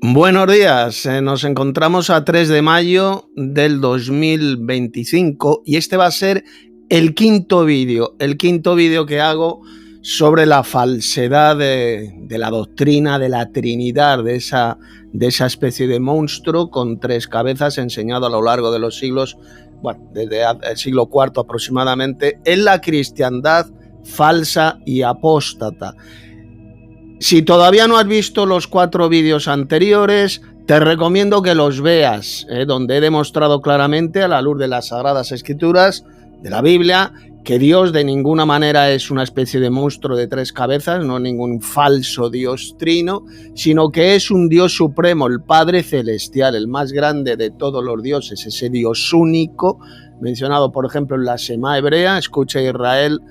Buenos días, nos encontramos a 3 de mayo del 2025 y este va a ser el quinto vídeo que hago sobre la falsedad de la doctrina de la Trinidad, de esa especie de monstruo con 3 cabezas enseñado a lo largo de los siglos, desde el siglo IV aproximadamente, en la cristiandad falsa y apóstata. Si todavía no has visto los 4 vídeos anteriores, te recomiendo que los veas, donde he demostrado claramente a la luz de las Sagradas Escrituras, de la Biblia, que Dios de ninguna manera es una especie de monstruo de 3 cabezas, no ningún falso Dios trino, sino que es un Dios supremo, el Padre Celestial, el más grande de todos los dioses, ese Dios único, mencionado por ejemplo en la Shema hebrea. Escucha Israel,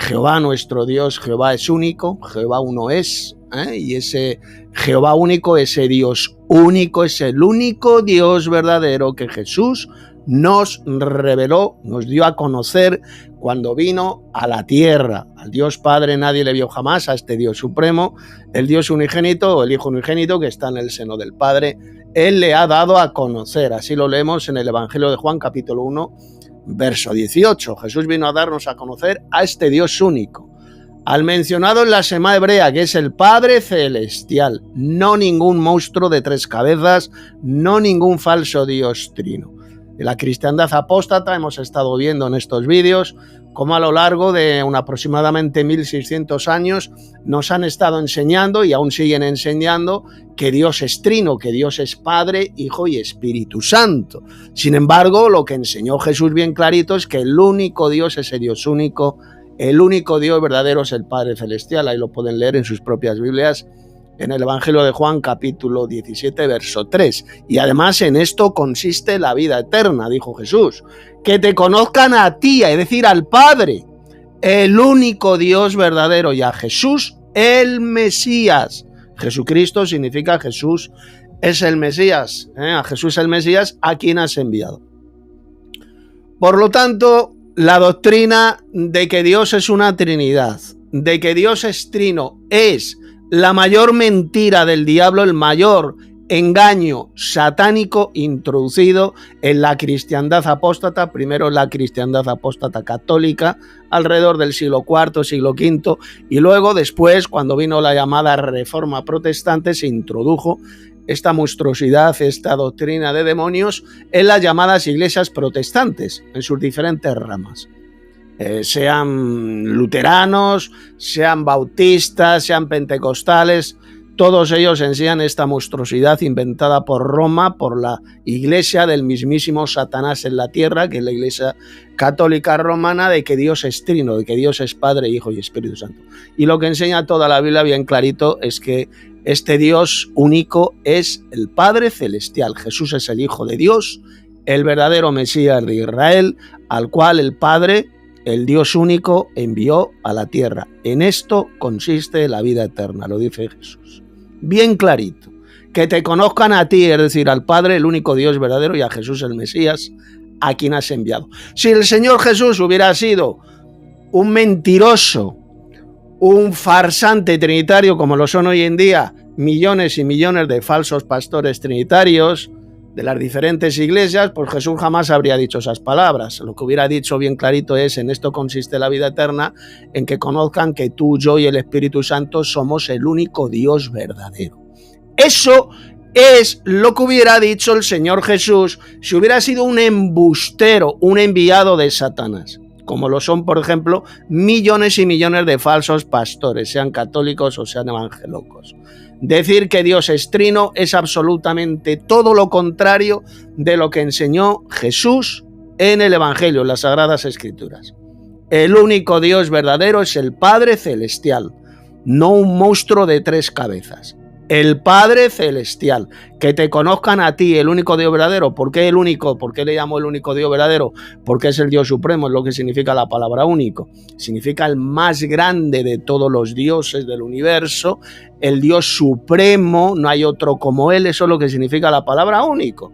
Jehová nuestro Dios, Jehová es único, Jehová uno es, y ese Jehová único, ese Dios único, es el único Dios verdadero que Jesús nos reveló, nos dio a conocer cuando vino a la tierra. Al Dios Padre nadie le vio jamás, a este Dios supremo, el Dios unigénito o el Hijo unigénito que está en el seno del Padre, Él le ha dado a conocer. Así lo leemos en el Evangelio de Juan capítulo 1, verso 18. Jesús vino a darnos a conocer a este Dios único, al mencionado en la Shema hebrea, que es el Padre Celestial, no ningún monstruo de 3 cabezas, no ningún falso Dios trino. De la cristiandad apóstata hemos estado viendo en estos vídeos cómo a lo largo de aproximadamente 1600 años nos han estado enseñando y aún siguen enseñando que Dios es trino, que Dios es Padre, Hijo y Espíritu Santo. Sin embargo, lo que enseñó Jesús bien clarito es que el único Dios, ese Dios único, el único Dios verdadero es el Padre Celestial. Ahí lo pueden leer en sus propias Biblias, en el Evangelio de Juan capítulo 17, verso 3. Y además en esto consiste la vida eterna, dijo Jesús, que te conozcan a ti, es decir, al Padre, el único Dios verdadero, y a Jesús, el Mesías. Jesucristo significa Jesús es el Mesías, a Jesús el Mesías, a quien has enviado. Por lo tanto, la doctrina de que Dios es una Trinidad, de que Dios es trino, es la mayor mentira del diablo, el mayor engaño satánico introducido en la cristiandad apóstata, primero la cristiandad apóstata católica, alrededor del siglo IV, siglo V, y luego después, cuando vino la llamada Reforma Protestante, se introdujo esta monstruosidad, esta doctrina de demonios en las llamadas iglesias protestantes, en sus diferentes ramas. Sean luteranos, sean bautistas, sean pentecostales, todos ellos enseñan esta monstruosidad inventada por Roma, por la iglesia del mismísimo Satanás en la tierra, que es la iglesia católica romana, de que Dios es trino, de que Dios es Padre, Hijo y Espíritu Santo. Y lo que enseña toda la Biblia bien clarito es que este Dios único es el Padre Celestial. Jesús es el Hijo de Dios, el verdadero Mesías de Israel, al cual el Padre, el Dios único, envió a la tierra. En esto consiste la vida eterna, lo dice Jesús. Bien clarito. Que te conozcan a ti, es decir, al Padre, el único Dios verdadero, y a Jesús el Mesías, a quien has enviado. Si el Señor Jesús hubiera sido un mentiroso, un farsante trinitario, como lo son hoy en día millones y millones de falsos pastores trinitarios de las diferentes iglesias, pues Jesús jamás habría dicho esas palabras. Lo que hubiera dicho bien clarito es: en esto consiste la vida eterna, en que conozcan que tú, yo y el Espíritu Santo somos el único Dios verdadero. Eso es lo que hubiera dicho el Señor Jesús si hubiera sido un embustero, un enviado de Satanás, como lo son, por ejemplo, millones y millones de falsos pastores, sean católicos o sean evangelocos. Decir que Dios es trino es absolutamente todo lo contrario de lo que enseñó Jesús en el Evangelio, en las Sagradas Escrituras. El único Dios verdadero es el Padre Celestial, no un monstruo de 3 cabezas. el Padre Celestial. Que te conozcan a ti, el único Dios verdadero. ¿Por qué el único? ¿Por qué le llamo el único Dios verdadero? Porque es el Dios supremo, es lo que significa la palabra único. Significa el más grande de todos los dioses del universo, el Dios supremo, no hay otro como él, eso es lo que significa la palabra único.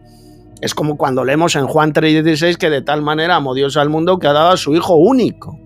Es como cuando leemos en Juan 3:16 que de tal manera amó Dios al mundo que ha dado a su Hijo único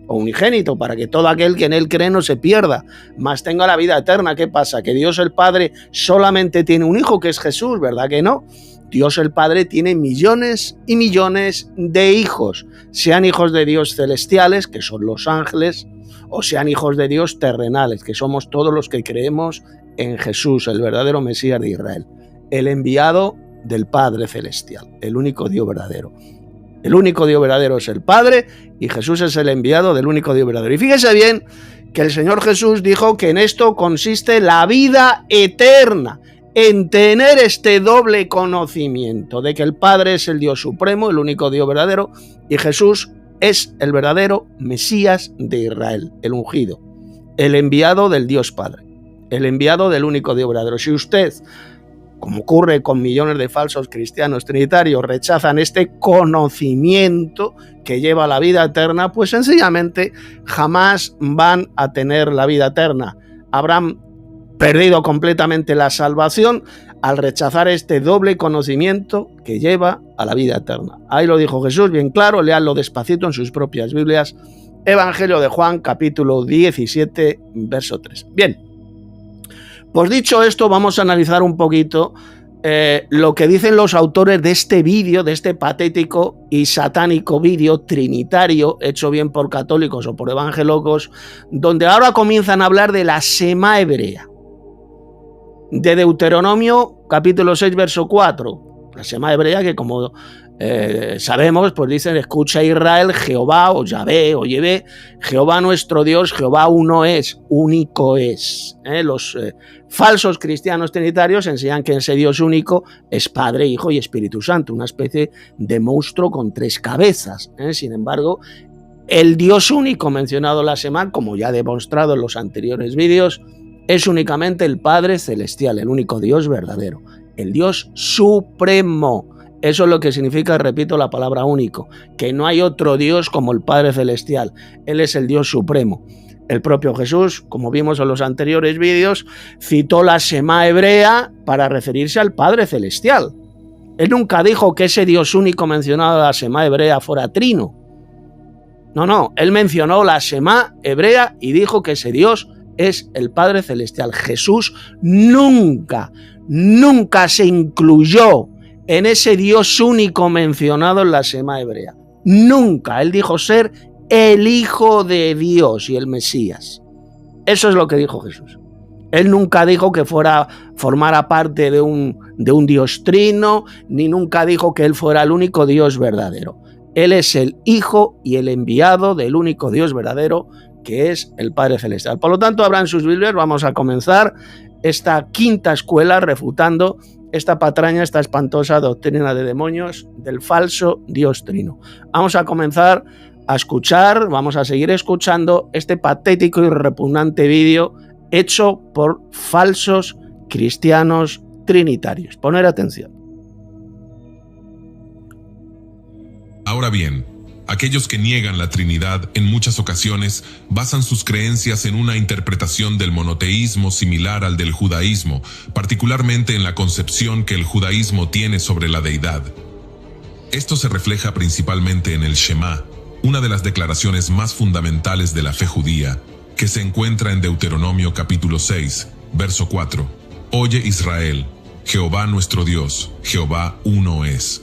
o unigénito, para que todo aquel que en él cree no se pierda, mas tenga la vida eterna. ¿Qué pasa? Que Dios el Padre solamente tiene un hijo, que es Jesús, ¿verdad que no? Dios el Padre tiene millones y millones de hijos, sean hijos de Dios celestiales, que son los ángeles, o sean hijos de Dios terrenales, que somos todos los que creemos en Jesús, el verdadero Mesías de Israel, el enviado del Padre Celestial, el único Dios verdadero. El único Dios verdadero es el Padre y Jesús es el enviado del único Dios verdadero. Y fíjese bien que el Señor Jesús dijo que en esto consiste la vida eterna, en tener este doble conocimiento de que el Padre es el Dios supremo, el único Dios verdadero, y Jesús es el verdadero Mesías de Israel, el ungido, el enviado del Dios Padre, el enviado del único Dios verdadero. Si usted, como ocurre con millones de falsos cristianos trinitarios, rechazan este conocimiento que lleva a la vida eterna, pues sencillamente jamás van a tener la vida eterna. Habrán perdido completamente la salvación al rechazar este doble conocimiento que lleva a la vida eterna. Ahí lo dijo Jesús bien claro, léanlo despacito en sus propias Biblias. Evangelio de Juan, capítulo 17, verso 3. Bien. Pues dicho esto, vamos a analizar un poquito lo que dicen los autores de este vídeo, de este patético y satánico vídeo trinitario, hecho bien por católicos o por evangelocos, donde ahora comienzan a hablar de la Shema hebrea, de Deuteronomio, capítulo 6, verso 4. La Shema hebrea que, como sabemos, pues dicen: escucha Israel, Jehová o Yahvé o Yevé, Jehová nuestro Dios, Jehová uno es, único es. Los falsos cristianos trinitarios enseñan que ese Dios único es Padre, Hijo y Espíritu Santo, una especie de monstruo con tres cabezas. Sin embargo, el Dios único mencionado en la Shema, como ya he demostrado en los anteriores vídeos, es únicamente el Padre Celestial, el único Dios verdadero, el Dios supremo. Eso es lo que significa, repito, la palabra único, que no hay otro Dios como el Padre Celestial. Él es el Dios supremo. El propio Jesús, como vimos en los anteriores vídeos, citó la Shema hebrea para referirse al Padre Celestial. Él nunca dijo que ese Dios único mencionado en la Shema hebrea fuera trino. No, él mencionó la Shema hebrea y dijo que ese Dios es el Padre Celestial. Jesús nunca se incluyó en ese Dios único mencionado en la Shema hebrea. Nunca. Él dijo ser el Hijo de Dios y el Mesías. Eso es lo que dijo Jesús. Él nunca dijo que formara parte de un Dios trino, ni nunca dijo que él fuera el único Dios verdadero. Él es el Hijo y el enviado del único Dios verdadero, que es el Padre Celestial. Por lo tanto, abran sus Biblias, vamos a comenzar esta quinta escuela refutando esta patraña, esta espantosa doctrina de demonios del falso Dios trino. Vamos a comenzar a escuchar, vamos a seguir escuchando este patético y repugnante vídeo hecho por falsos cristianos trinitarios. Poner atención. Ahora bien, aquellos que niegan la Trinidad en muchas ocasiones basan sus creencias en una interpretación del monoteísmo similar al del judaísmo, particularmente en la concepción que el judaísmo tiene sobre la deidad. Esto se refleja principalmente en el Shema, una de las declaraciones más fundamentales de la fe judía, que se encuentra en Deuteronomio capítulo 6, verso 4. Oye Israel, Jehová nuestro Dios, Jehová uno es.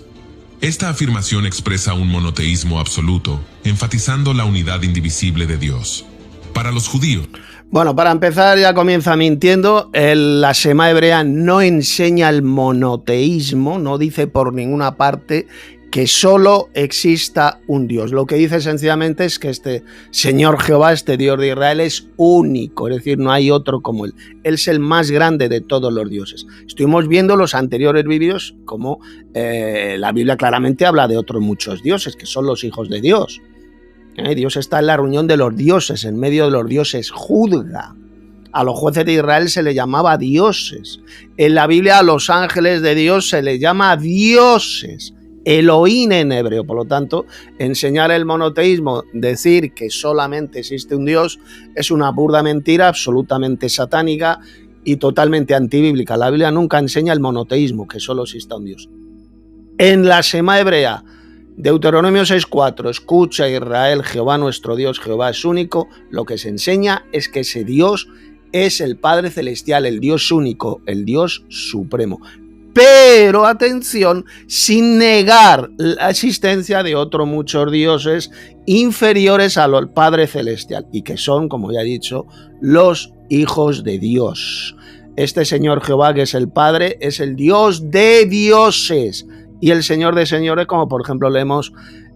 Esta afirmación expresa un monoteísmo absoluto, enfatizando la unidad indivisible de Dios. Para los judíos. Bueno, para empezar ya comienza mintiendo. La Shema hebrea no enseña el monoteísmo, no dice por ninguna parte que solo exista un Dios. Lo que dice sencillamente es que este Señor Jehová, este Dios de Israel, es único, es decir, no hay otro como Él. Él es el más grande de todos los dioses. Estuvimos viendo los anteriores vídeos como la Biblia claramente habla de otros muchos dioses, que son los hijos de Dios. Dios está en la reunión de los dioses, en medio de los dioses juzga. A los jueces de Israel se les llamaba dioses. En la Biblia a los ángeles de Dios se les llama dioses. Elohim en hebreo. Por lo tanto, enseñar el monoteísmo, decir que solamente existe un Dios, es una burda mentira absolutamente satánica y totalmente antibíblica. La Biblia nunca enseña el monoteísmo, que solo exista un Dios. En la Shema hebrea, Deuteronomio 6:4, escucha Israel, Jehová nuestro Dios, Jehová es único, lo que se enseña es que ese Dios es el Padre Celestial, el Dios único, el Dios supremo. Pero, atención, sin negar la existencia de otros muchos dioses inferiores al Padre Celestial y que son, como ya he dicho, los hijos de Dios. Este Señor Jehová, que es el Padre, es el Dios de dioses y el Señor de señores, como por ejemplo leemos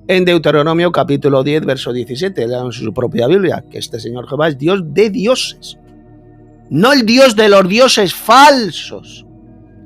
en Deuteronomio capítulo 10, verso 17, leemos en su propia Biblia, que este Señor Jehová es Dios de dioses, no el Dios de los dioses falsos.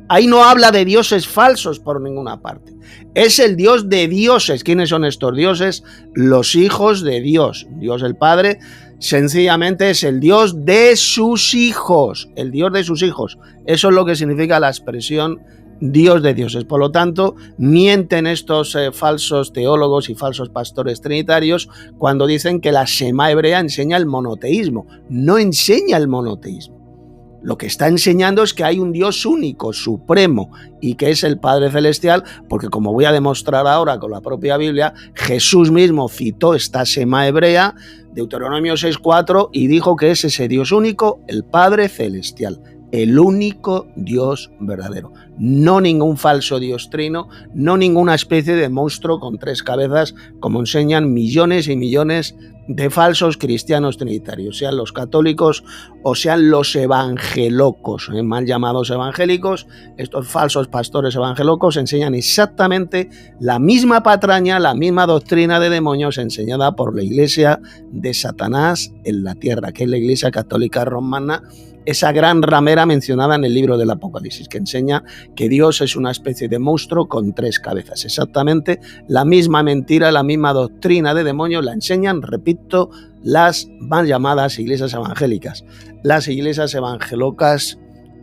Ahí no habla de dioses falsos por ninguna parte. Es el Dios de dioses. ¿Quiénes son estos dioses? Los hijos de Dios. Dios el Padre sencillamente es el Dios de sus hijos. El Dios de sus hijos. Eso es lo que significa la expresión Dios de dioses. Por lo tanto, mienten estos falsos teólogos y falsos pastores trinitarios cuando dicen que la Shema hebrea enseña el monoteísmo. No enseña el monoteísmo. Lo que está enseñando es que hay un Dios único, supremo, y que es el Padre Celestial, porque como voy a demostrar ahora con la propia Biblia, Jesús mismo citó esta Shema hebrea, Deuteronomio 6:4, y dijo que es ese Dios único, el Padre Celestial, el único Dios verdadero. No ningún falso Dios trino, no ninguna especie de monstruo con 3 cabezas, como enseñan millones y millones de falsos cristianos trinitarios, sean los católicos o sean los evangelocos, mal llamados evangélicos. Estos falsos pastores evangelocos enseñan exactamente la misma patraña, la misma doctrina de demonios enseñada por la iglesia de Satanás en la tierra, que es la iglesia católica romana, esa gran ramera mencionada en el libro del Apocalipsis, que enseña que Dios es una especie de monstruo con 3 cabezas. Exactamente la misma mentira, la misma doctrina de demonios la enseñan, repito, las mal llamadas iglesias evangélicas, las iglesias evangelocas,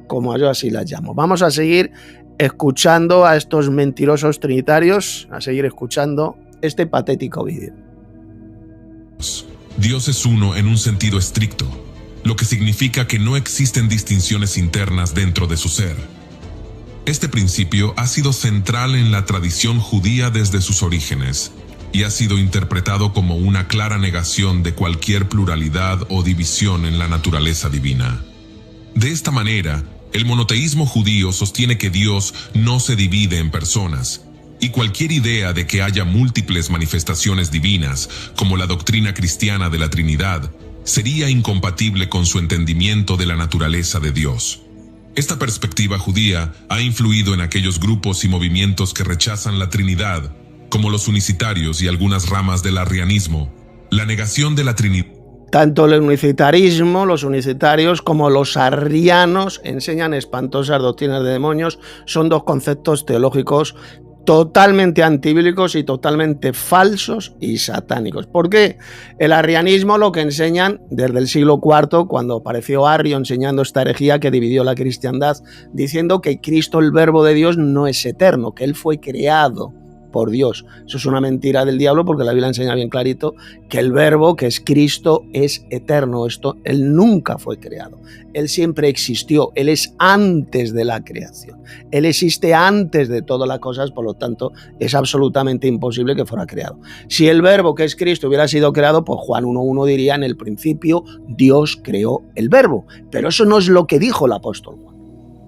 como yo así las llamo. Vamos a seguir escuchando a estos mentirosos trinitarios, a seguir escuchando este patético vídeo. Dios es uno en un sentido estricto, lo que significa que no existen distinciones internas dentro de su ser. Este principio ha sido central en la tradición judía desde sus orígenes y ha sido interpretado como una clara negación de cualquier pluralidad o división en la naturaleza divina. De esta manera, el monoteísmo judío sostiene que Dios no se divide en personas, y cualquier idea de que haya múltiples manifestaciones divinas, como la doctrina cristiana de la Trinidad, sería incompatible con su entendimiento de la naturaleza de Dios. Esta perspectiva judía ha influido en aquellos grupos y movimientos que rechazan la Trinidad, como los unicitarios y algunas ramas del arrianismo. La negación de la Trinidad. Tanto el unicitarismo, los unicitarios, como los arrianos enseñan espantosas doctrinas de demonios. Son 2 conceptos teológicos totalmente antibíblicos y totalmente falsos y satánicos. ¿Por qué? El arrianismo lo que enseñan desde el siglo IV, cuando apareció Arrio enseñando esta herejía que dividió la cristiandad, diciendo que Cristo, el Verbo de Dios, no es eterno, que Él fue creado por Dios. Eso es una mentira del diablo, porque la Biblia enseña bien clarito que el Verbo, que es Cristo, es eterno. Él nunca fue creado. Él siempre existió. Él es antes de la creación. Él existe antes de todas las cosas, por lo tanto, es absolutamente imposible que fuera creado. Si el Verbo, que es Cristo, hubiera sido creado, pues Juan 1:1 diría: en el principio Dios creó el Verbo. Pero eso no es lo que dijo el apóstol Juan.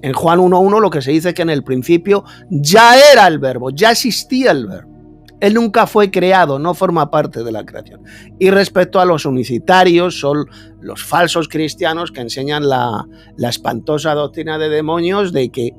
En Juan 1:1 lo que se dice es que en el principio ya era el Verbo, ya existía el Verbo. Él nunca fue creado, no forma parte de la creación. Y respecto a los unicitarios, son los falsos cristianos que enseñan la espantosa doctrina de demonios de que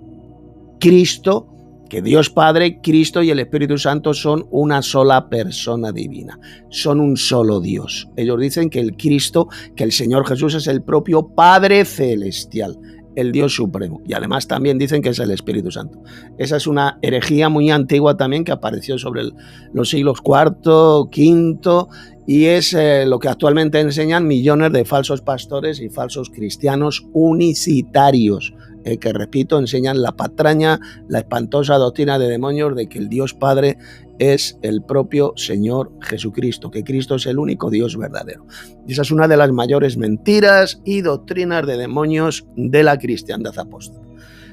Cristo, que Dios Padre, Cristo y el Espíritu Santo son una sola persona divina, son un solo Dios. Ellos dicen que el Cristo, que el Señor Jesús es el propio Padre Celestial, el Dios Supremo, y además también dicen que es el Espíritu Santo. Esa es una herejía muy antigua también que apareció sobre los siglos IV, V y es lo que actualmente enseñan millones de falsos pastores y falsos cristianos unicitarios, que repito, enseñan la patraña, la espantosa doctrina de demonios de que el Dios Padre es el propio Señor Jesucristo, que Cristo es el único Dios verdadero. Y esa es una de las mayores mentiras y doctrinas de demonios de la cristiandad apóstol.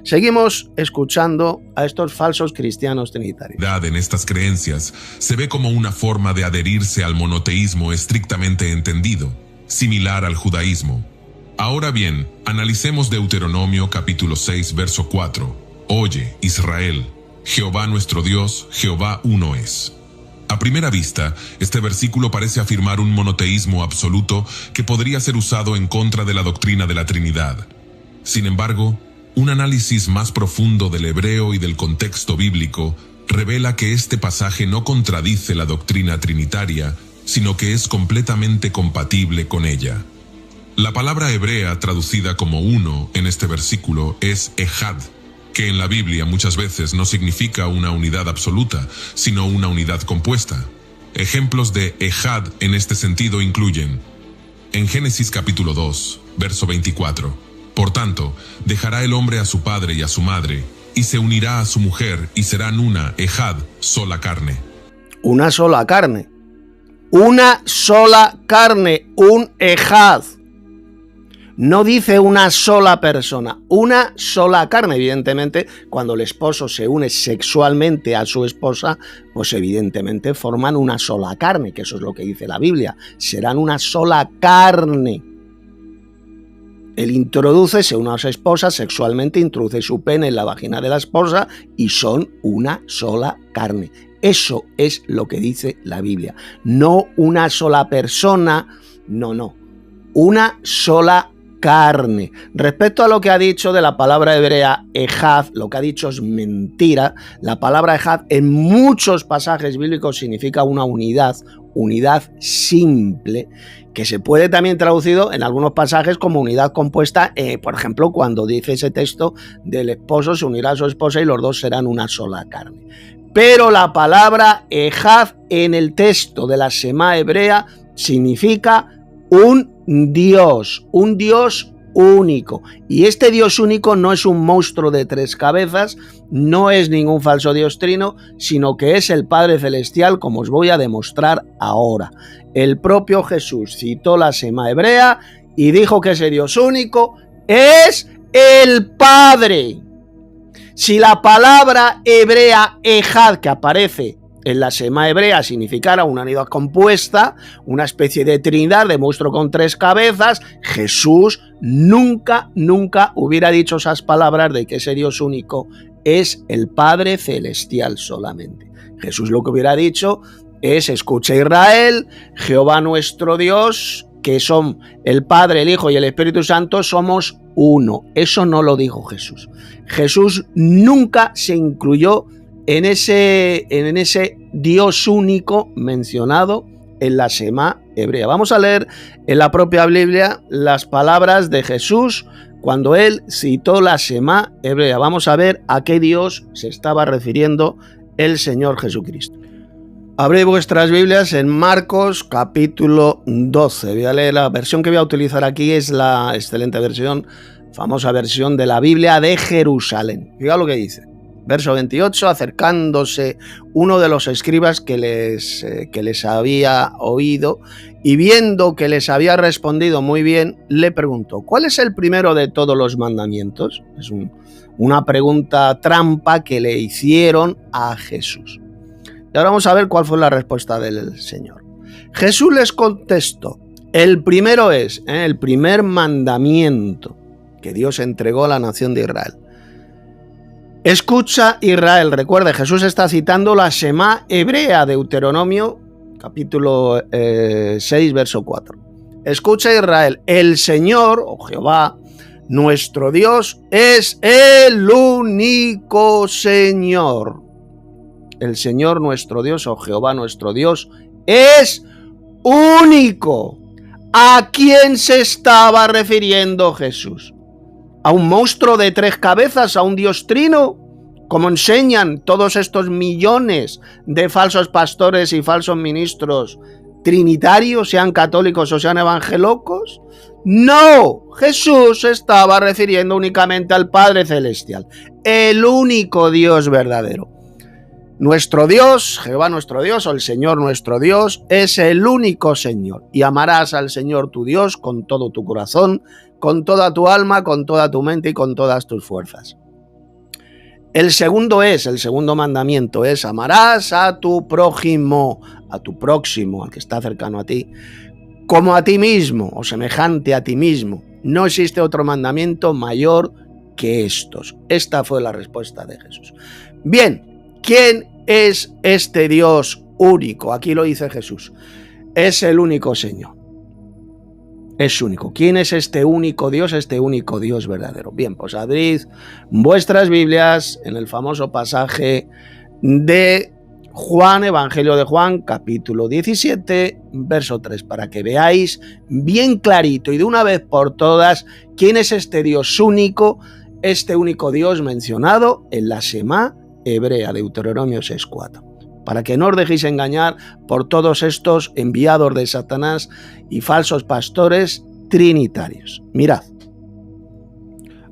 Seguimos escuchando a estos falsos cristianos trinitarios. En estas creencias se ve como una forma de adherirse al monoteísmo estrictamente entendido, similar al judaísmo. Ahora bien, analicemos Deuteronomio capítulo 6, verso 4. Oye, Israel, Jehová nuestro Dios, Jehová uno es. A primera vista, este versículo parece afirmar un monoteísmo absoluto que podría ser usado en contra de la doctrina de la Trinidad. Sin embargo, un análisis más profundo del hebreo y del contexto bíblico revela que este pasaje no contradice la doctrina trinitaria, sino que es completamente compatible con ella. La palabra hebrea traducida como uno en este versículo es ejad, que en la Biblia muchas veces no significa una unidad absoluta, sino una unidad compuesta. Ejemplos de ejad en este sentido incluyen, en Génesis capítulo 2, verso 24, por tanto, dejará el hombre a su padre y a su madre, y se unirá a su mujer, y serán una, ejad, sola carne. Una sola carne. Una sola carne, un ejad. No dice una sola persona, una sola carne. Evidentemente, cuando el esposo se une sexualmente a su esposa, pues evidentemente forman una sola carne, que eso es lo que dice la Biblia. Serán una sola carne. Él se une a su esposa sexualmente, introduce su pene en la vagina de la esposa y son una sola carne. Eso es lo que dice la Biblia. No una sola persona, no. Una sola carne. Respecto a lo que ha dicho de la palabra hebrea ejad, lo que ha dicho es mentira. La palabra ejad en muchos pasajes bíblicos significa una unidad simple, que se puede también traducido en algunos pasajes como unidad compuesta, por ejemplo, cuando dice ese texto del esposo se unirá a su esposa y los dos serán una sola carne. Pero la palabra ejad en el texto de la Shema hebrea significa un Dios único. Y este Dios único no es un monstruo de tres cabezas, no es ningún falso Dios trino, sino que es el Padre Celestial, como os voy a demostrar ahora. El propio Jesús citó la Shema hebrea y dijo que ese Dios único es el Padre. Si la palabra hebrea ejad, que aparece en la Shema hebrea, significara una unidad compuesta, una especie de trinidad de monstruo con tres cabezas, Jesús nunca hubiera dicho esas palabras de que ese Dios único es el Padre Celestial solamente. Jesús lo que hubiera dicho es: escucha Israel, Jehová nuestro Dios, que son el Padre, el Hijo y el Espíritu Santo, somos uno. Eso no lo dijo Jesús. Jesús nunca se incluyó en ese Dios único mencionado en la Shema hebrea. Vamos a leer en la propia Biblia las palabras de Jesús cuando él citó la Shema hebrea. Vamos a ver a qué Dios se estaba refiriendo el Señor Jesucristo. Abrid vuestras Biblias en Marcos capítulo 12. Voy a leer la versión que voy a utilizar aquí, es la excelente versión, famosa versión de la Biblia de Jerusalén. Fíjate lo que dice. Verso 28, acercándose uno de los escribas que les había oído y viendo que les había respondido muy bien, le preguntó: ¿cuál es el primero de todos los mandamientos? Es una pregunta trampa que le hicieron a Jesús. Y ahora vamos a ver cuál fue la respuesta del Señor. Jesús les contestó: el primero es, el primer mandamiento que Dios entregó a la nación de Israel. Escucha Israel. Recuerde, Jesús está citando la Shema hebrea, Deuteronomio capítulo 6, verso 4. Escucha Israel, el Señor, o Jehová, nuestro Dios, es el único Señor. El Señor nuestro Dios, o Jehová nuestro Dios, es único. ¿A quién se estaba refiriendo Jesús? ¿A un monstruo de tres cabezas? ¿A un Dios trino? Como enseñan todos estos millones de falsos pastores y falsos ministros trinitarios, sean católicos o sean evangelocos? No, Jesús estaba refiriendo únicamente al Padre Celestial, el único Dios verdadero. Nuestro Dios, Jehová nuestro Dios, o el Señor nuestro Dios, es el único Señor. Y amarás al Señor tu Dios con todo tu corazón, con toda tu alma, con toda tu mente y con todas tus fuerzas. El segundo mandamiento es: amarás a tu prójimo, a tu próximo, al que está cercano a ti, como a ti mismo o semejante a ti mismo. No existe otro mandamiento mayor que estos. Esta fue la respuesta de Jesús. Bien, ¿quién es este Dios único? Aquí lo dice Jesús. Es el único Señor. Es único. ¿Quién es este único Dios verdadero? Bien, pues abrid vuestras Biblias en el famoso pasaje de Juan, Evangelio de Juan, capítulo 17, verso 3, para que veáis bien clarito y de una vez por todas quién es este Dios único, este único Dios mencionado en la Shema hebrea, Deuteronomio 6:4. Para que no os dejéis engañar por todos estos enviados de Satanás y falsos pastores trinitarios. Mirad,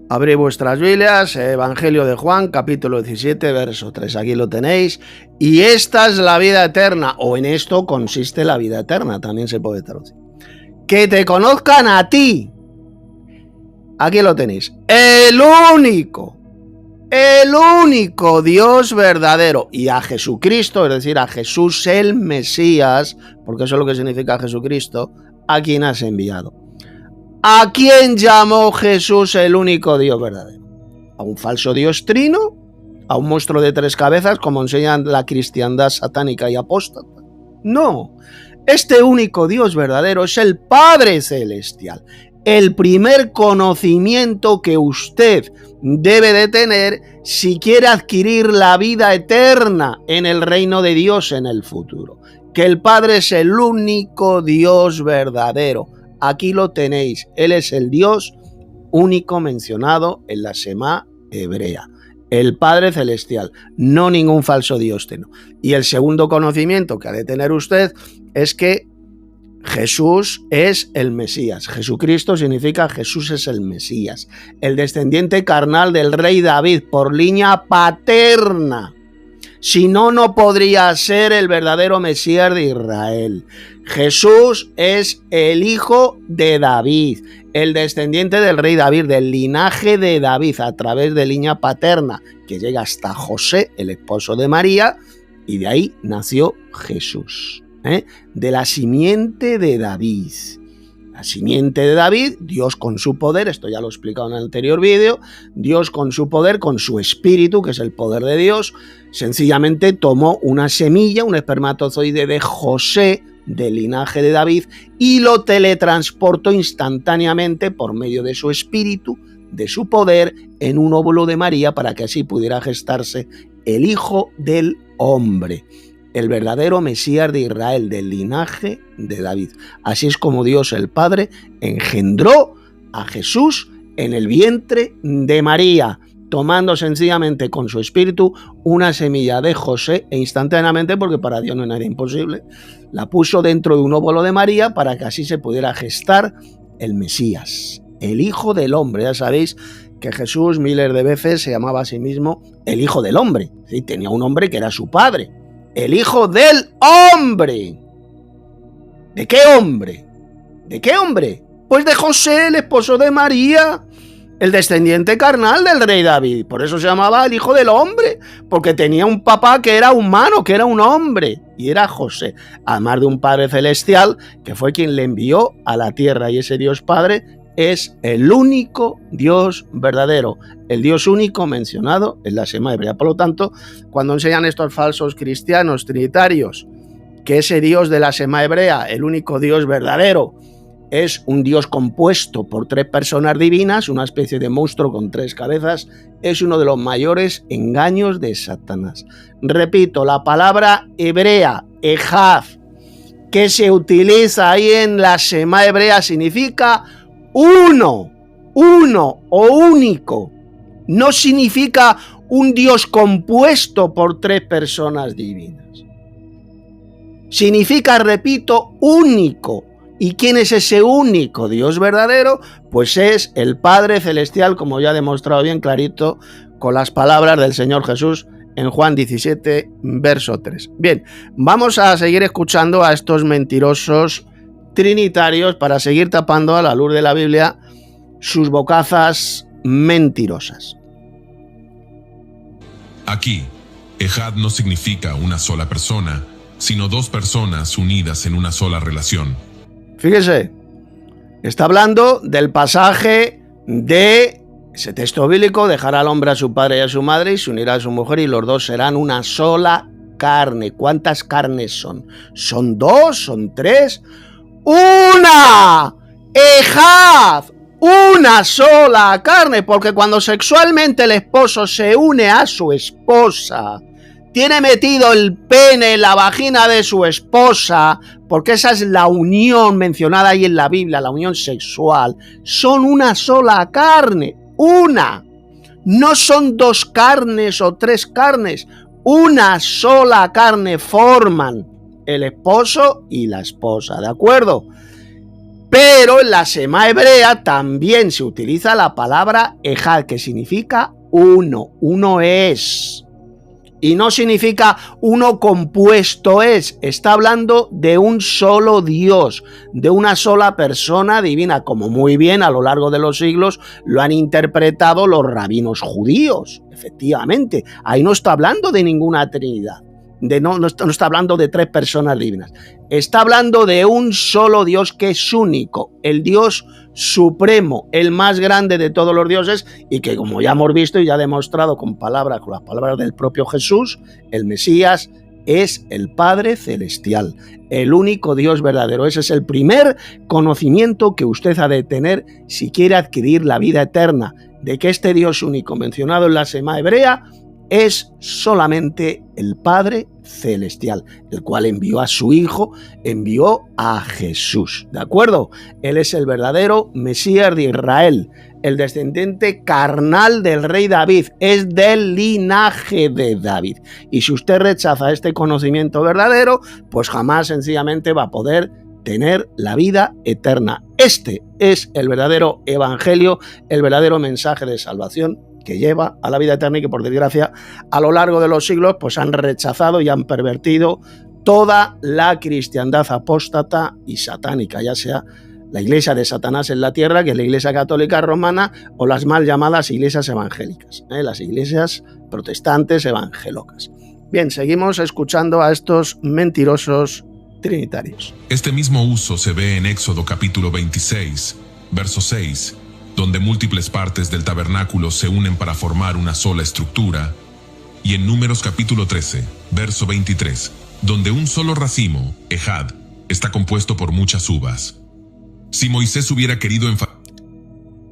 abrid vuestras Biblias, Evangelio de Juan, capítulo 17, verso 3, aquí lo tenéis. Y esta es la vida eterna, o en esto consiste la vida eterna, también se puede traducir. Que te conozcan a ti. Aquí lo tenéis, el único Dios verdadero, y a Jesucristo, es decir, a Jesús el Mesías, porque eso es lo que significa Jesucristo, a quien has enviado. ¿A quién llamó Jesús el único Dios verdadero? ¿A un falso Dios trino? ¿A un monstruo de 3 cabezas, como enseñan la cristiandad satánica y apóstata? No, este único Dios verdadero es el Padre Celestial. El primer conocimiento que usted debe de tener si quiere adquirir la vida eterna en el reino de Dios en el futuro. Que el Padre es el único Dios verdadero. Aquí lo tenéis. Él es el Dios único mencionado en la Shema hebrea. El Padre Celestial, no ningún falso Dios trino. Y el segundo conocimiento que ha de tener usted es que Jesús es el Mesías. Jesucristo significa Jesús es el Mesías, el descendiente carnal del rey David por línea paterna. Si no, no podría ser el verdadero Mesías de Israel. Jesús es el hijo de David, el descendiente del rey David, del linaje de David, a través de línea paterna, que llega hasta José, el esposo de María, y de ahí nació Jesús. De la simiente de David. La simiente de David, Dios con su poder, esto ya lo he explicado en el anterior vídeo, Dios con su poder, con su espíritu, que es el poder de Dios, sencillamente tomó una semilla, un espermatozoide de José, del linaje de David, y lo teletransportó instantáneamente por medio de su espíritu, de su poder, en un óvulo de María, para que así pudiera gestarse el Hijo del Hombre, el verdadero Mesías de Israel, del linaje de David. Así es como Dios el Padre engendró a Jesús en el vientre de María, tomando sencillamente con su espíritu una semilla de José e instantáneamente, porque para Dios no es nada imposible, la puso dentro de un óvulo de María para que así se pudiera gestar el Mesías, el Hijo del Hombre. Ya sabéis que Jesús miles de veces se llamaba a sí mismo el Hijo del Hombre. ¿Sí? Tenía un hombre que era su padre. El Hijo del Hombre. ¿De qué hombre? ¿De qué hombre? Pues de José, el esposo de María, el descendiente carnal del rey David. Por eso se llamaba el Hijo del Hombre, porque tenía un papá que era humano, que era un hombre, y era José, además de un Padre celestial que fue quien le envió a la tierra, y ese Dios Padre es el único Dios verdadero, el Dios único mencionado en la Shema hebrea. Por lo tanto, cuando enseñan estos falsos cristianos trinitarios que ese Dios de la Shema hebrea, el único Dios verdadero, es un Dios compuesto por 3 personas divinas, una especie de monstruo con 3 cabezas, es uno de los mayores engaños de Satanás. Repito, la palabra hebrea, ejad, que se utiliza ahí en la Shema hebrea significa uno o único. No significa un Dios compuesto por 3 personas divinas. Significa, repito, único. ¿Y quién es ese único Dios verdadero? Pues es el Padre Celestial, como ya he demostrado bien clarito con las palabras del Señor Jesús en Juan 17, verso 3. Bien, vamos a seguir escuchando a estos mentirosos trinitarios para seguir tapando a la luz de la Biblia sus bocazas mentirosas. Aquí, Ejad no significa una sola persona, sino dos personas unidas en una sola relación. Fíjese, está hablando del pasaje de ese texto bíblico: dejará al hombre a su padre y a su madre y se unirá a su mujer y los dos serán una sola carne. ¿Cuántas carnes son? ¿Son dos? ¿Son tres? ¡Una! ¡Ejad! Una sola carne, porque cuando sexualmente el esposo se une a su esposa, tiene metido el pene en la vagina de su esposa, porque esa es la unión mencionada ahí en la Biblia, la unión sexual. Son una sola carne, una. No son dos carnes o tres carnes, una sola carne forman el esposo y la esposa, ¿de acuerdo? Pero en la Shema hebrea también se utiliza la palabra ejad, que significa uno, uno es. Y no significa uno compuesto es, está hablando de un solo Dios, de una sola persona divina, como muy bien a lo largo de los siglos lo han interpretado los rabinos judíos. Efectivamente, ahí no está hablando de ninguna trinidad, no está hablando de tres personas divinas, está hablando de un solo Dios que es único, el Dios supremo, el más grande de todos los dioses, y que, como ya hemos visto y ya demostrado con las palabras del propio Jesús, el Mesías es el Padre Celestial, el único Dios verdadero. Ese es el primer conocimiento que usted ha de tener si quiere adquirir la vida eterna, de que este Dios único mencionado en la Shema hebrea es solamente el Padre Celestial, el cual envió a su Hijo, envió a Jesús, ¿de acuerdo? Él es el verdadero Mesías de Israel, el descendiente carnal del rey David, es del linaje de David. Y si usted rechaza este conocimiento verdadero, pues jamás sencillamente va a poder tener la vida eterna. Este es el verdadero evangelio, el verdadero mensaje de salvación que lleva a la vida eterna, y que, por desgracia, a lo largo de los siglos pues han rechazado y han pervertido toda la cristiandad apóstata y satánica, ya sea la iglesia de Satanás en la tierra, que es la iglesia católica romana, o las mal llamadas iglesias evangélicas, las iglesias protestantes evangelocas. Bien, seguimos escuchando a estos mentirosos trinitarios. Este mismo uso se ve en Éxodo capítulo 26, verso 6, donde múltiples partes del tabernáculo se unen para formar una sola estructura, y en Números capítulo 13, verso 23, donde un solo racimo, ejad, está compuesto por muchas uvas. Si Moisés hubiera querido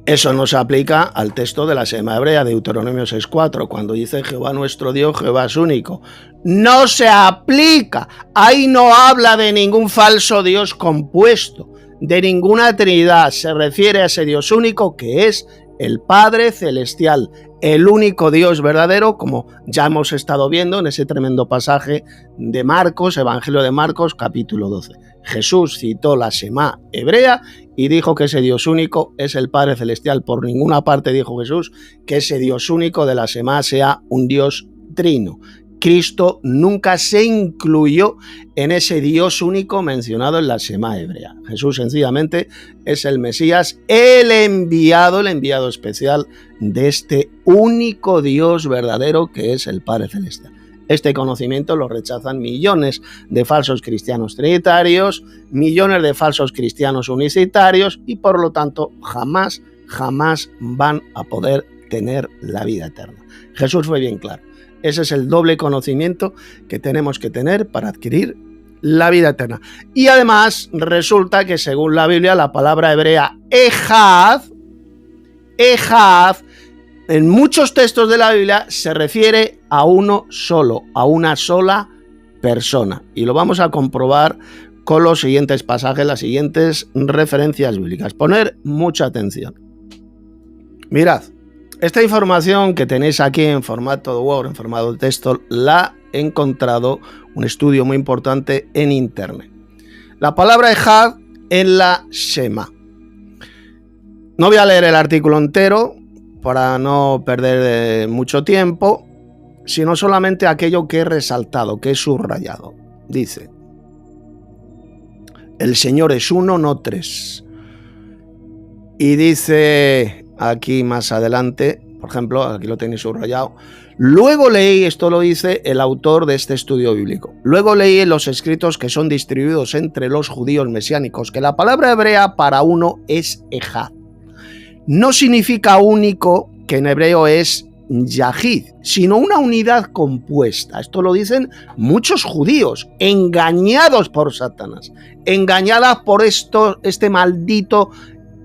eso no se aplica al texto de la Shema hebrea de Deuteronomio 6:4, cuando dice Jehová nuestro Dios, Jehová es único. No se aplica, ahí no habla de ningún falso Dios compuesto, de ninguna trinidad, se refiere a ese Dios único que es el Padre Celestial, el único Dios verdadero, como ya hemos estado viendo en ese tremendo pasaje de Marcos, Evangelio de Marcos, capítulo 12. Jesús citó la Shema hebrea y dijo que ese Dios único es el Padre Celestial. Por ninguna parte dijo Jesús que ese Dios único de la Shema sea un Dios trino. Cristo nunca se incluyó en ese Dios único mencionado en la Shema hebrea. Jesús sencillamente es el Mesías, el enviado especial de este único Dios verdadero que es el Padre Celestial. Este conocimiento lo rechazan millones de falsos cristianos trinitarios, millones de falsos cristianos unicitarios, y por lo tanto jamás van a poder tener la vida eterna. Jesús fue bien claro. Ese es el doble conocimiento que tenemos que tener para adquirir la vida eterna. Y además resulta que, según la Biblia, la palabra hebrea ejad, en muchos textos de la Biblia se refiere a uno solo, a una sola persona. Y lo vamos a comprobar con los siguientes pasajes, las siguientes referencias bíblicas. Poner mucha atención. Mirad, Esta información que tenéis aquí en formato de Word, en formato de texto, la he encontrado un estudio muy importante en internet. La palabra Ejad en la Shema. No voy a leer el artículo entero para no perder mucho tiempo, sino solamente aquello que he resaltado, que he subrayado. Dice: el Señor es uno, no tres. Y dice aquí más adelante, por ejemplo, aquí lo tenéis subrayado: luego leí, esto lo dice el autor de este estudio bíblico, luego leí en los escritos que son distribuidos entre los judíos mesiánicos que la palabra hebrea para uno es Ejad. No significa único, que en hebreo es Yahid, sino una unidad compuesta. Esto lo dicen muchos judíos, engañados por Satanás, engañadas por este maldito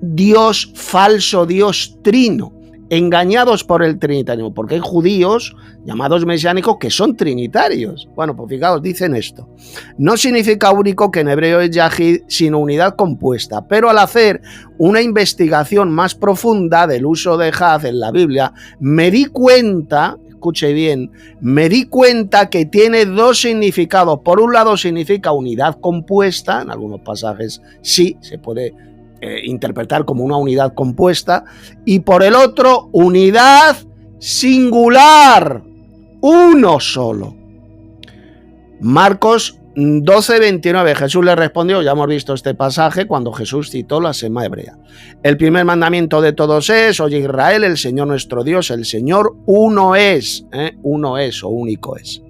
Dios falso, Dios trino, engañados por el trinitarismo, porque hay judíos llamados mesiánicos que son trinitarios. Bueno, pues fijaos, dicen esto: no significa único, que en hebreo es Yahid, sino unidad compuesta, pero al hacer una investigación más profunda del uso de Ejad en la Biblia, me di cuenta, escuche bien, me di cuenta que tiene dos significados. Por un lado significa unidad compuesta, en algunos pasajes sí, se puede interpretar como una unidad compuesta, y por el otro, unidad singular, uno solo. Marcos 12:29, Jesús le respondió, ya hemos visto este pasaje cuando Jesús citó la Shema hebrea: el primer mandamiento de todos es: oye Israel, el Señor nuestro Dios, el Señor uno es, uno es o único es.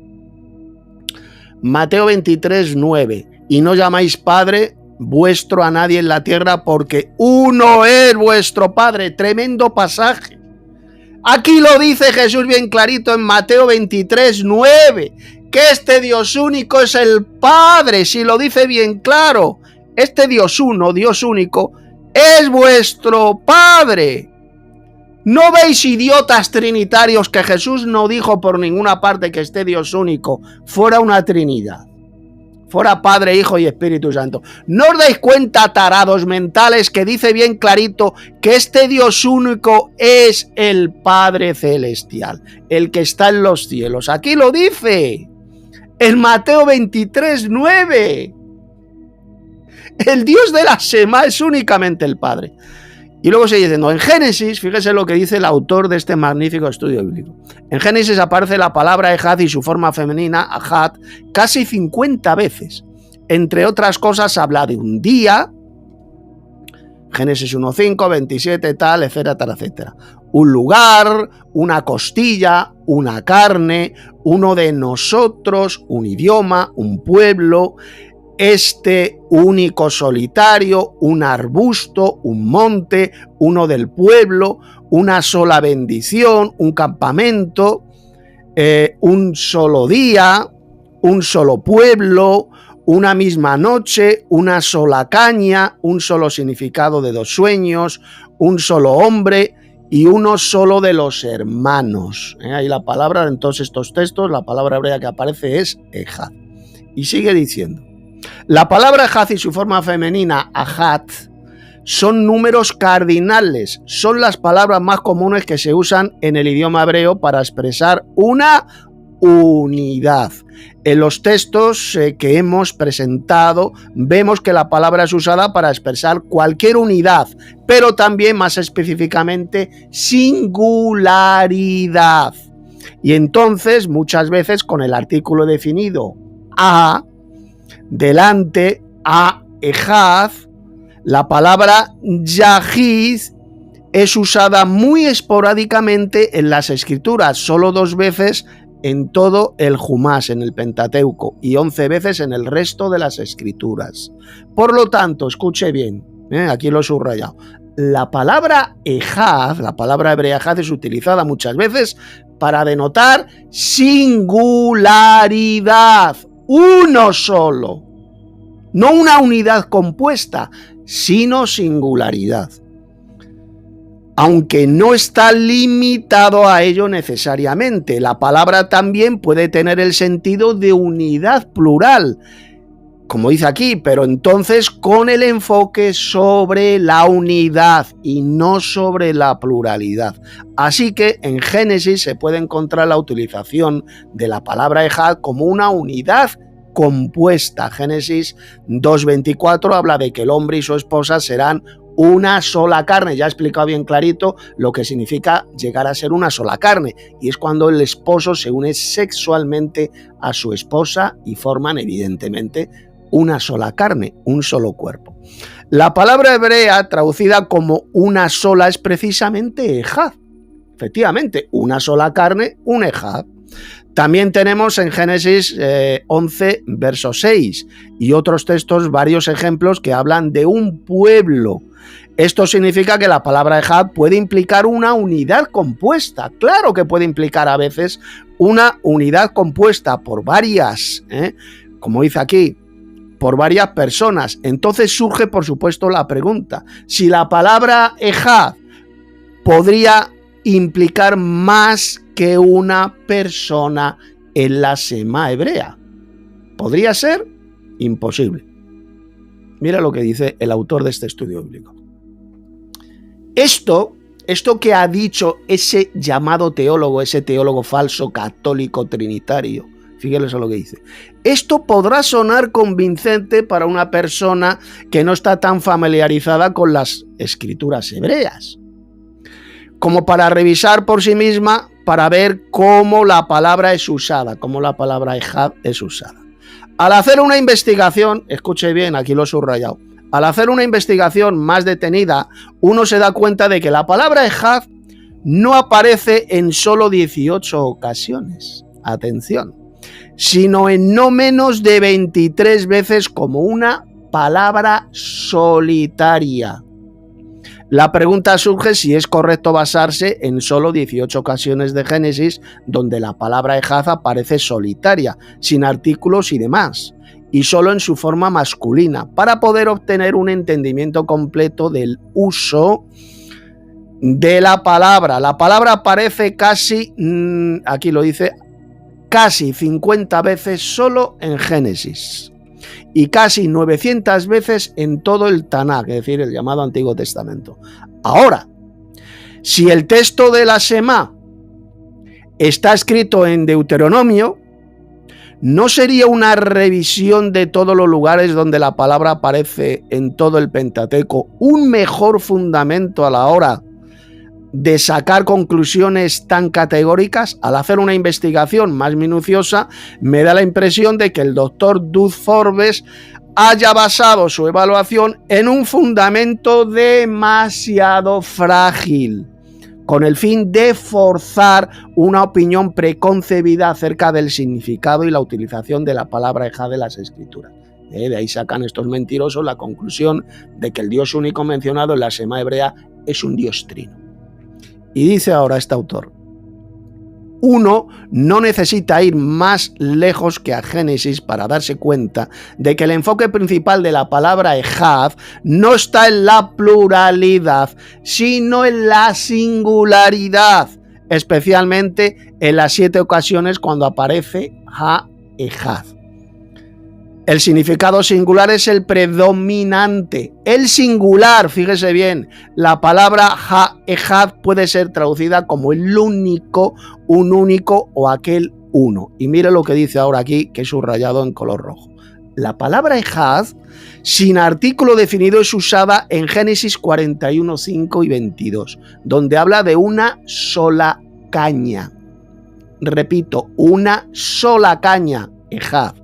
Mateo 23:9, y no llamáis Padre vuestro a nadie en la tierra, porque uno es vuestro Padre. Tremendo pasaje. Aquí lo dice Jesús bien clarito en Mateo 23:9, que este Dios único es el Padre. Si lo dice bien claro, este Dios uno, Dios único, es vuestro Padre. ¿No veis, idiotas trinitarios, que Jesús no dijo por ninguna parte que este Dios único fuera una trinidad? Fuera Padre, Hijo y Espíritu Santo. ¿No os dais cuenta, tarados mentales, que dice bien clarito que este Dios único es el Padre Celestial, el que está en los cielos? Aquí lo dice, en Mateo 23:9. El Dios de la Shema es únicamente el Padre. Y luego sigue diciendo, en Génesis, fíjese lo que dice el autor de este magnífico estudio bíblico. En Génesis aparece la palabra Ejad y su forma femenina, Ajad, casi 50 veces. Entre otras cosas, habla de un día, Génesis 1:5, 27, tal, etcétera, etcétera. Un lugar, una costilla, una carne, uno de nosotros, un idioma, un pueblo, este único solitario, un arbusto, un monte, uno del pueblo, una sola bendición, un campamento, un solo día, un solo pueblo, una misma noche, una sola caña, un solo significado de dos sueños, un solo hombre y uno solo de los hermanos. Ahí la palabra, en todos estos textos, la palabra hebrea que aparece es Ejad. Y sigue diciendo, la palabra Ejad y su forma femenina, Ajad, son números cardinales, son las palabras más comunes que se usan en el idioma hebreo para expresar una unidad. En los textos que hemos presentado vemos que la palabra es usada para expresar cualquier unidad, pero también más específicamente singularidad. Y entonces muchas veces con el artículo definido a delante, a Ejad, la palabra Yahid es usada muy esporádicamente en las escrituras, solo 2 veces en todo el Jumás, en el Pentateuco, y 11 veces en el resto de las escrituras. Por lo tanto, escuche bien, aquí lo he subrayado, la palabra Ejad, la palabra hebrea Ejad, es utilizada muchas veces para denotar singularidad, uno solo, no una unidad compuesta, sino singularidad. Aunque no está limitado a ello necesariamente, la palabra también puede tener el sentido de unidad plural. como dice aquí, pero entonces con el enfoque sobre la unidad y no sobre la pluralidad. Así que en Génesis se puede encontrar la utilización de la palabra ejad como una unidad compuesta. Génesis 2:24 habla de que el hombre y su esposa serán una sola carne. Ya he explicado bien clarito lo que significa llegar a ser una sola carne, y es cuando el esposo se une sexualmente a su esposa y forman evidentemente una sola carne, un solo cuerpo. La palabra hebrea traducida como una sola es precisamente ejad. Efectivamente, una sola carne, un ejad. También tenemos en Génesis 11, verso 6, y otros textos varios ejemplos que hablan de un pueblo. Esto significa que la palabra ejad puede implicar una unidad compuesta. Claro que puede implicar a veces una unidad compuesta por varias, como dice aquí, por varias personas. Entonces surge, por supuesto, la pregunta: si la palabra ejad podría implicar más que una persona en la Shema hebrea. ¿Podría ser? Imposible. Mira lo que dice el autor de este estudio bíblico. Esto que ha dicho ese llamado teólogo, ese teólogo falso católico trinitario, fíjense lo que dice. Esto podrá sonar convincente para una persona que no está tan familiarizada con las escrituras hebreas, como para revisar por sí misma, para ver cómo la palabra es usada, cómo la palabra ejad es usada. Al hacer una investigación, escuche bien, aquí lo he subrayado, al hacer una investigación más detenida, uno se da cuenta de que la palabra ejad no aparece en solo 18 ocasiones, atención, sino en no menos de 23 veces como una palabra solitaria. La pregunta surge si es correcto basarse en solo 18 ocasiones de Génesis donde la palabra ejad aparece solitaria, sin artículos y demás, y solo en su forma masculina, para poder obtener un entendimiento completo del uso de la palabra. La palabra aparece casi, aquí lo dice, casi 50 veces solo en Génesis y casi 900 veces en todo el Tanaj, es decir, el llamado Antiguo Testamento. Ahora, si el texto de la Shema está escrito en Deuteronomio, ¿no sería una revisión de todos los lugares donde la palabra aparece en todo el Pentateuco un mejor fundamento a la hora de sacar conclusiones tan categóricas? Al hacer una investigación más minuciosa, me da la impresión de que el doctor Doug Forbes haya basado su evaluación en un fundamento demasiado frágil, con el fin de forzar una opinión preconcebida acerca del significado y la utilización de la palabra ejad de las Escrituras. De ahí sacan estos mentirosos la conclusión de que el Dios único mencionado en la Shema hebrea es un Dios trino. Y dice ahora este autor: uno no necesita ir más lejos que a Génesis para darse cuenta de que el enfoque principal de la palabra ejad no está en la pluralidad, sino en la singularidad, especialmente en las 7 ocasiones cuando aparece ha-ejad. El significado singular es el predominante. El singular, fíjese bien, la palabra ha-ejad puede ser traducida como el único, un único o aquel uno. Y mire lo que dice ahora aquí, que es subrayado en color rojo. La palabra ejad, sin artículo definido, es usada en Génesis 41, 5 y 22, donde habla de una sola caña. Repito, una sola caña, ejad.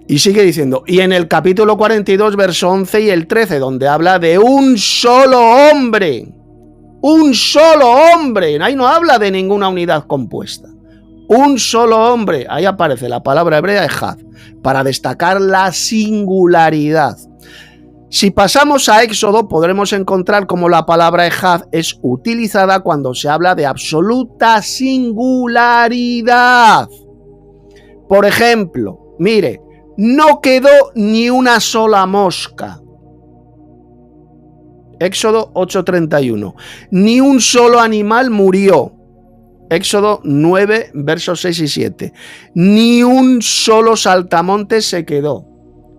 Y sigue diciendo, y en el capítulo 42, verso 11 y el 13, donde habla de un solo hombre. Un solo hombre. Ahí no habla de ninguna unidad compuesta. Un solo hombre. Ahí aparece la palabra hebrea ejad, para destacar la singularidad. Si pasamos a Éxodo, podremos encontrar cómo la palabra ejad es utilizada cuando se habla de absoluta singularidad. Por ejemplo, mire, no quedó ni una sola mosca. Éxodo 8:31. Ni un solo animal murió. Éxodo 9, versos 6 y 7. Ni un solo saltamontes se quedó.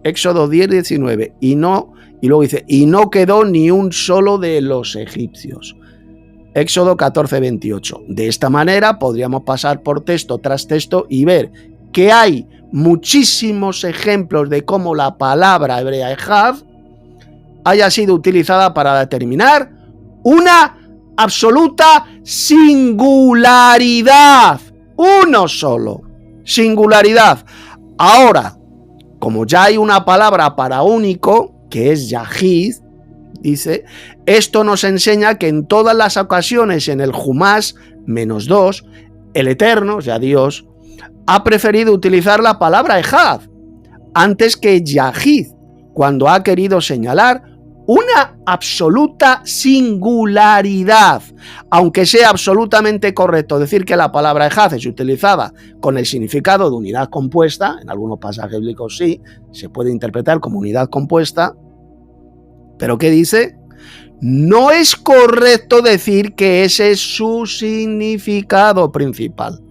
Éxodo 10, 19. Y luego dice, y no quedó ni un solo de los egipcios. Éxodo 14, 28. De esta manera podríamos pasar por texto tras texto y ver que hay muchísimos ejemplos de cómo la palabra hebrea ejad haya sido utilizada para determinar una absoluta singularidad. Uno solo. Singularidad. Ahora, como ya hay una palabra para único, que es Yahid, dice, esto nos enseña que en todas las ocasiones en el Jumás -2, el Eterno, o sea Dios, ha preferido utilizar la palabra ejad antes que Yahid, cuando ha querido señalar una absoluta singularidad. Aunque sea absolutamente correcto decir que la palabra ejad es utilizada con el significado de unidad compuesta, en algunos pasajes bíblicos sí, se puede interpretar como unidad compuesta, pero ¿qué dice? No es correcto decir que ese es su significado principal.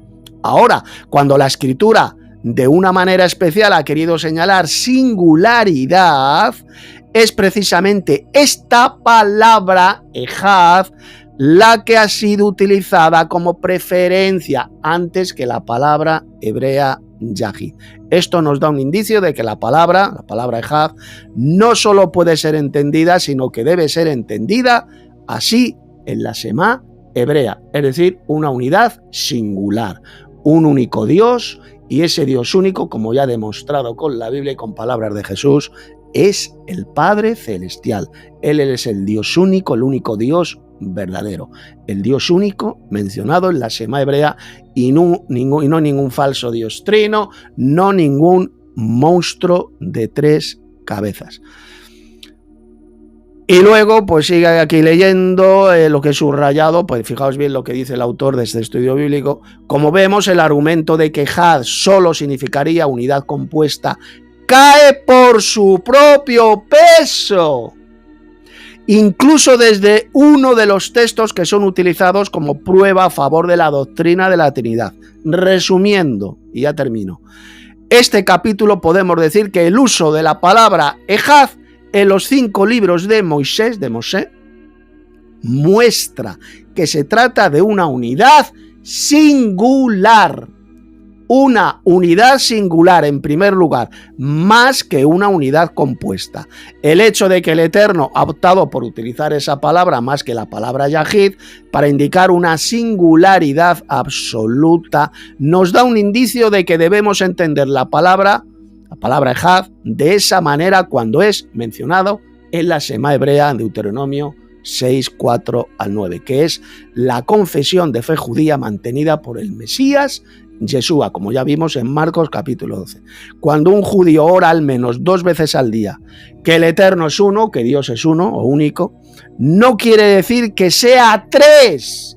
Ahora, cuando la Escritura de una manera especial ha querido señalar singularidad, es precisamente esta palabra ejad la que ha sido utilizada como preferencia antes que la palabra hebrea Yahid. Esto nos da un indicio de que la palabra ejad, no solo puede ser entendida, sino que debe ser entendida así en la Shema hebrea, es decir, una unidad singular, un único Dios, y ese Dios único, como ya he demostrado con la Biblia y con palabras de Jesús, es el Padre Celestial. Él es el Dios único, el único Dios verdadero. El Dios único mencionado en la Shema hebrea y no ningún falso Dios trino, no ningún monstruo de 3 cabezas. Y luego, pues sigue aquí leyendo lo que he subrayado, pues fijaos bien lo que dice el autor de este estudio bíblico. Como vemos, el argumento de que ejad solo significaría unidad compuesta cae por su propio peso, incluso desde uno de los textos que son utilizados como prueba a favor de la doctrina de la Trinidad. Resumiendo, y ya termino, este capítulo podemos decir que el uso de la palabra ejad en los 5 libros de Moisés, muestra que se trata de una unidad singular. Una unidad singular, en primer lugar, más que una unidad compuesta. El hecho de que el Eterno ha optado por utilizar esa palabra más que la palabra Yahid para indicar una singularidad absoluta nos da un indicio de que debemos entender la palabra ejad de esa manera cuando es mencionado en la Shema hebrea en Deuteronomio 6, 4 al 9, que es la confesión de fe judía mantenida por el Mesías Yeshua, como ya vimos en Marcos capítulo 12. Cuando un judío ora al menos 2 veces al día que el Eterno es uno, que Dios es uno o único, no quiere decir que sea tres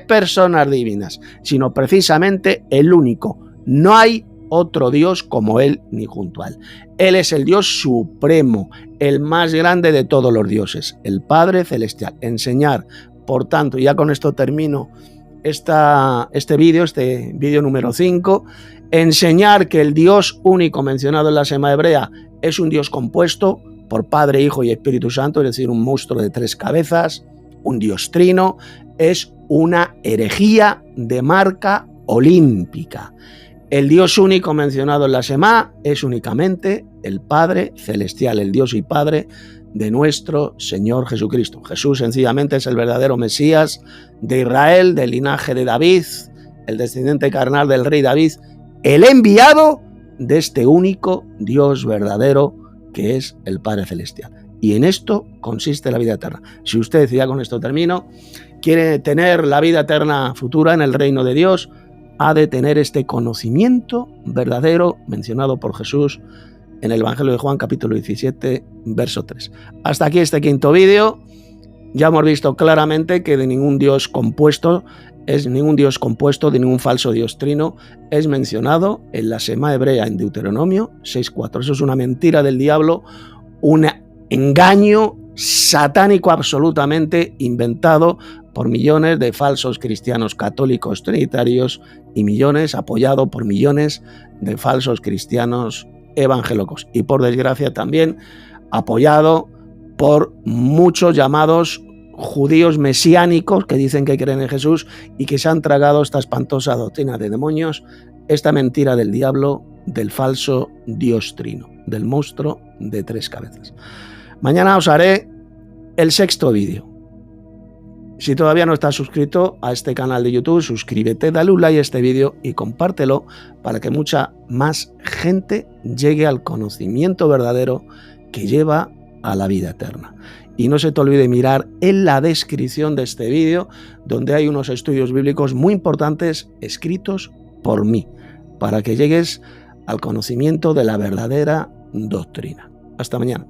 personas divinas, sino precisamente el único. No hay otro Dios como Él ni junto a Él. Él es el Dios supremo, el más grande de todos los dioses, el Padre Celestial. Enseñar, por tanto, y ya con esto termino este vídeo número 5, enseñar que el Dios único mencionado en la Shema hebrea es un Dios compuesto por Padre, Hijo y Espíritu Santo, es decir, un monstruo de 3 cabezas, un Dios trino, es una herejía de marca olímpica. El Dios único mencionado en la Shema es únicamente el Padre Celestial, el Dios y Padre de nuestro Señor Jesucristo. Jesús sencillamente es el verdadero Mesías de Israel, del linaje de David, el descendiente carnal del rey David, el enviado de este único Dios verdadero que es el Padre Celestial. Y en esto consiste la vida eterna. Si usted, ya con esto termino, quiere tener la vida eterna futura en el reino de Dios, ha de tener este conocimiento verdadero mencionado por Jesús en el Evangelio de Juan, capítulo 17, verso 3. Hasta aquí este 5º vídeo. Ya hemos visto claramente que de ningún Dios compuesto, de ningún falso Dios trino, es mencionado en la Shema hebrea en Deuteronomio 6:4. Eso es una mentira del diablo, un engaño satánico absolutamente inventado por millones de falsos cristianos católicos trinitarios y millones, apoyado por millones de falsos cristianos evangélicos. Y por desgracia también apoyado por muchos llamados judíos mesiánicos que dicen que creen en Jesús y que se han tragado esta espantosa doctrina de demonios, esta mentira del diablo, del falso Dios trino, del monstruo de 3 cabezas. Mañana os haré el 6º vídeo. Si todavía no estás suscrito a este canal de YouTube, suscríbete, dale un like a este vídeo y compártelo para que mucha más gente llegue al conocimiento verdadero que lleva a la vida eterna. Y no se te olvide mirar en la descripción de este vídeo, donde hay unos estudios bíblicos muy importantes escritos por mí, para que llegues al conocimiento de la verdadera doctrina. Hasta mañana.